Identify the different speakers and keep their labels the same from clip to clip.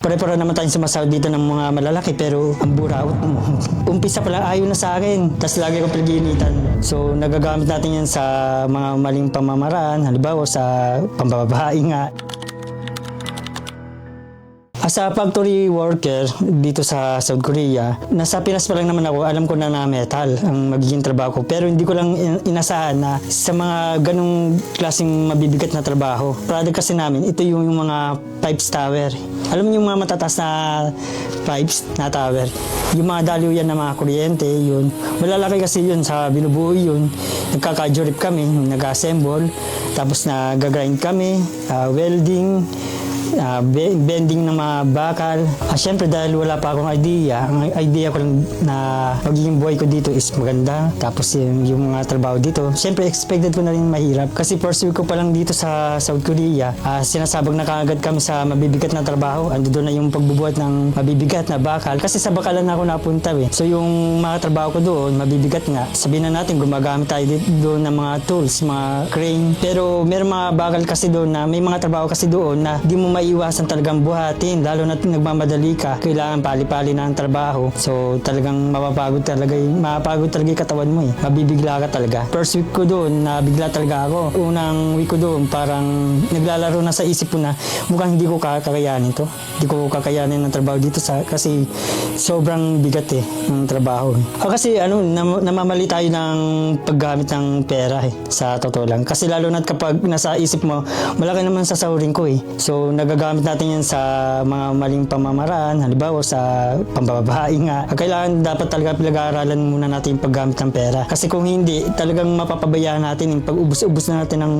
Speaker 1: Pare-pare naman tayong sumasahod dito ng mga malalaki pero ang buraot mo. Umpisa pala ayaw na sa akin, tapos lagi ko pinaginitan. So nagagamit natin yan sa mga maling pamamaraan, halimbawa sa pambababae nga. As a factory worker dito sa South Korea, nasa Pinas pa lang naman ako, alam ko na metal ang magiging trabaho ko. Pero hindi ko lang inasahan na sa mga ganong klaseng mabibigat na trabaho. Product kasi namin, ito yung mga pipes tower. Alam niyo yung mga matataas na pipes na tower. Yung mga daliw yan na mga kuryente, yun. Malalaki kasi yun sa binubuo yun. Nagkaka-jorip kami, nag-assemble, tapos nag-grind kami, welding, bending ng mga bakal. Siyempre dahil wala pa akong idea, ang idea ko lang na magiging buhay ko dito is maganda. Tapos yung mga trabaho dito, siyempre expected ko na rin mahirap. Kasi first week ko pa lang dito sa South Korea, sinasabog na kaagad kami sa mabibigat na trabaho. Ando doon na yung pagbubuhat ng mabibigat na bakal. Kasi sa bakalan na ako napunta eh. So yung mga trabaho ko doon, mabibigat nga. Sabihin na natin, gumagamit tayo doon ng mga tools, mga crane. Pero may mga bakal kasi doon na, may mga trabaho kasi doon na di mo maiwasan talagang buhatin, lalo na nagmamadali ka, kailangan pali-pali na ang trabaho. So talagang mapapagod talaga yung katawan mo eh. Mabibigla ka talaga. First week ko doon, nabigla talaga ako. Unang week ko doon, parang naglalaro na sa isip ko na mukhang hindi ko kakayanin to. Hindi ko kakayanin ng trabaho dito kasi sobrang bigat eh ng trabaho. Kasi namamali tayo ng paggamit ng pera eh, sa totoo lang. Kasi lalo na kapag nasa isip mo, malaki naman sa sahurin ko eh. So nagagamit natin yan sa mga maling pamamaraan, halimbawa sa pambababae nga. Kailangan dapat talaga pinag-aaralan muna natin yung paggamit ng pera. Kasi kung hindi, talagang mapapabayaan natin yung pag-ubos na natin ng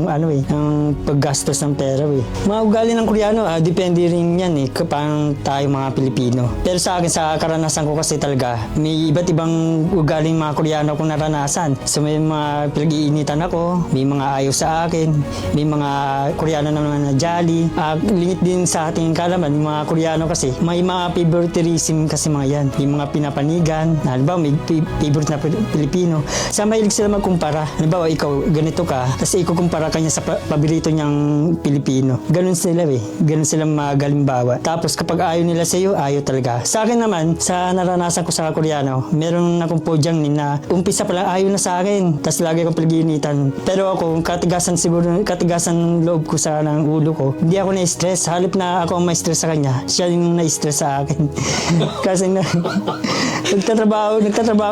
Speaker 1: ng paggastos ng pera eh. Mga ugali ng Koreano, depende rin yan eh, kapag tayo mga Pilipino. Pero sa akin, sa karanasan ko kasi talaga, may iba't ibang ugaling mga Koreano akong naranasan. So may mga pinag-iinitan ako, may mga ayaw sa akin, may mga Koreano naman na jolly. Lingit din sa ating kalaman, yung mga Koreano kasi, may mga favoritism kasi mga yan. Yung mga pinapanigan, halimbawa may favorite na Pilipino. Sa mahilig sila magkumpara. Halimbawa ikaw, ganito ka, tapos ikukumpara ka niya sa paborito niyang Pilipino. Ganun sila eh. Ganun sila magalimbawa. Tapos kapag ayaw nila sa iyo, ayaw talaga. Sa akin naman, sa naranasan ko sa Koreano, meron akong podyang na umpisa pa lang ayaw na sa akin. Tapos lagi akong pinag-iinitan. Pero ako, katigasan loob ko sa ng ulo ko, hindi ako na-stress. Halip na ako ang ma-stress sa kanya, siya yung na-stress sa akin. Kasi nagtatrabaho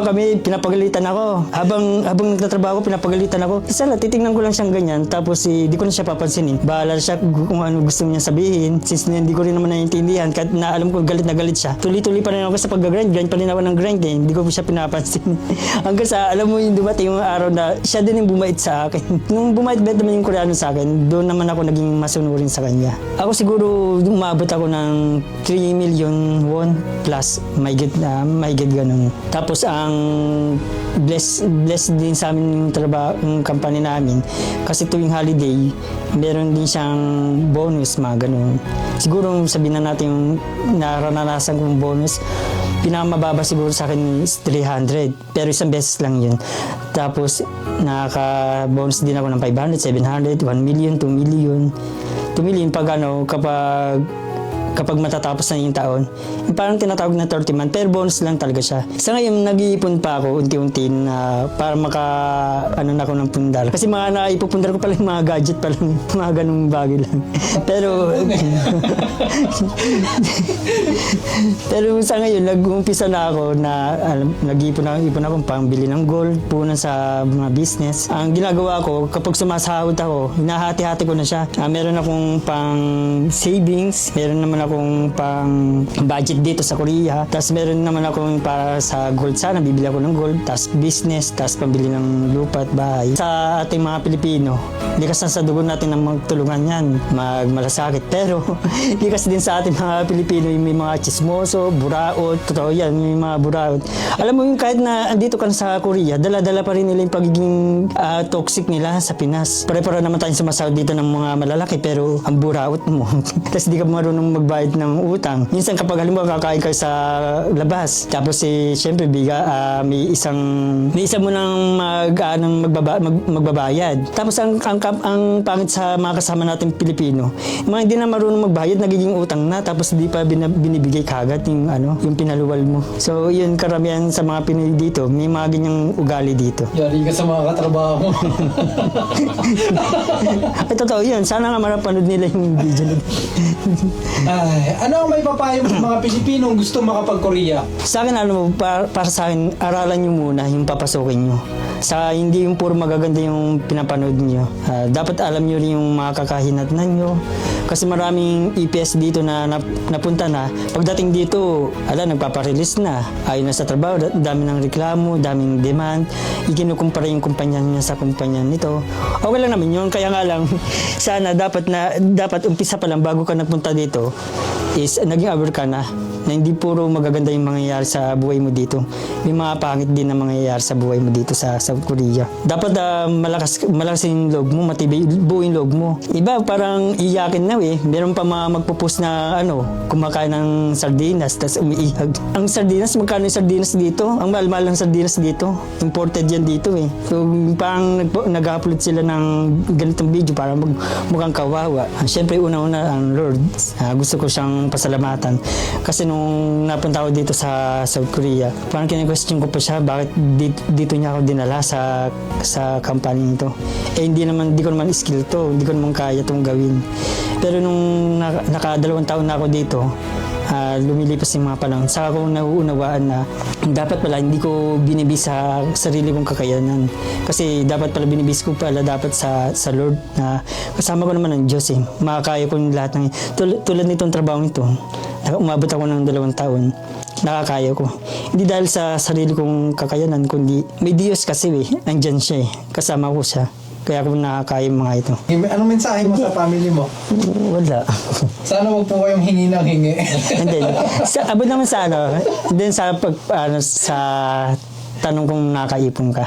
Speaker 1: kami, pinapagalitan ako. Habang nagtatrabaho, pinapagalitan ako. Isa lang, titingnan ko lang siyang ganyan, tapos di ko na siya papansinin. Bahala siya kung ano gusto niya sabihin. Since hindi ko rin naman naiintindihan, kahit na alam ko galit na galit siya. Tuloy-tuloy pa rin ako sa pag-grind pa rin ako ng grind eh. Hindi ko siya pinapansin. Hanggang sa, alam mo yung dumating yung araw na siya din yung bumait sa akin. Nung bumait naman yung Koreano sa akin, doon naman ako naging masunurin sa kanya. Ako siguro umabot ako ng 3 million won plus, may get ganun. Tapos ang bless din sa amin yung trabaho, yung company namin, kasi tuwing holiday meron din siyang bonus, mga ganun. Siguro sabihin na natin yung naranasan kong bonus, pinakamababa siguro sa akin is 300, pero isang beses lang yun. Tapos nakaka-bonus din ako ng 500, 700, 1 million, 2 million. 2 million kapag matatapos na yung taon. Parang tinatawag na 30 month, pero bonus lang talaga siya. Sa ngayon, nag-iipon pa ako unti-unti na para na ako ng pundar. Kasi mga naipupundar ko pala yung mga gadget pala, mga ganung bagay lang. Pero sa ngayon, nag-umpisa na ako na nag-iipon ako pambili ng gold, punan sa mga business. Ang ginagawa ko, kapag sumasahod ako, hinahati-hati ko na siya. Meron akong pang savings, meron naman akong pang budget dito sa Korea, tapos meron naman akong para sa gold, sana bibili ako ng gold, tapos business, tapos pambili ng lupa at bahay. Sa ating mga Pilipino, likas na sa dugo natin na magtulungan yan, magmalasakit, pero likas din sa ating mga Pilipino yung may mga chismoso, buraot, totoo yan, may mga buraot. Alam mo yung kahit na andito ka na sa Korea, dala-dala pa rin nila yung pagiging toxic nila sa Pinas. Pare-pare naman tayong sumasahod dito ng mga malalaki, pero ang buraot mo. Tapos di ka marunong magbayad ng utang. Minsan kapag halimbawa kakain ka sa labas, tapos syempre may isa mo nang magbabayad. Tapos ang pangit sa mga kasama natin Pilipino, mga hindi na marunong magbayad, nagiging utang na, tapos di pa binibigay kagad yung pinaluwal mo. So yun, karamihan sa mga Pinoy dito, may mga ganyang ugali dito.
Speaker 2: Yari ka sa mga katrabaho mo.
Speaker 1: Ay, totoo yun. Sana nga marapanood nila yung video.
Speaker 2: Ay, ano ang may papayo sa mga Pilipinong gusto makapag-Korea?
Speaker 1: Sa akin, para sa akin, aralan nyo muna yung papasukin nyo. Hindi yung puro magaganda yung pinapanood nyo. Dapat alam nyo rin yung mga kakahinatnan nyo. Kasi maraming EPS dito na napunta na. Pagdating dito, nagpaparelease na. Ayaw na sa trabaho, dami ng reklamo, daming demand. Ikinukumpara yung kumpanya niya sa kumpanya nito. Okay lang naman yun. Kaya nga lang, sana dapat umpisa pa lang bago ka nagpunta dito is naging aware ka na hindi puro magaganda yung mangyayari sa buhay mo dito. May mga pangit din na mangyayari sa buhay mo dito sa South Korea. Dapat malakas yung loob mo, matibay buo yung loob mo. Iba parang iyakin na meron pa mga magpo-post na kumakain ng sardinas tapos umiihag. Ang sardinas, magkano yung sardinas dito? Ang mahal-mahal ng sardinas dito. Imported yan dito So parang nag-upload sila ng ganitong video para mukhang kawawa. Siyempre una-una ang Lord. Gusto ko siyang pasalamatan. Kasi nung napunta ako dito sa South Korea, parang kine-question ko pa siya bakit dito niya ako dinala sa company nito. Hindi ko naman skill to, hindi ko naman kaya itong gawin. Pero nung naka-2 taon na ako dito, lumilipas yung mga panahon, saka ko nauunawaan na dapat pala hindi ko binibis sa sarili kong kakayanan. Kasi dapat pala binibis ko pala dapat sa Lord na kasama ko naman ng Diyos Makakaya ko yung lahat ng tulad nitong trabaho nito. Umabot ako ng 2 taon. Nakakaya ko. Hindi dahil sa sarili kong kakayanan, kundi may Diyos kasi andyan siya kasama ko siya. Kaya ako nakakaya yung mga ito.
Speaker 2: Anong mensahe mo sa family mo?
Speaker 1: Wala.
Speaker 2: Sana wag po kayong hingi ng hingi.
Speaker 1: And then, abot naman sa sa tanong kung nakaipon ka.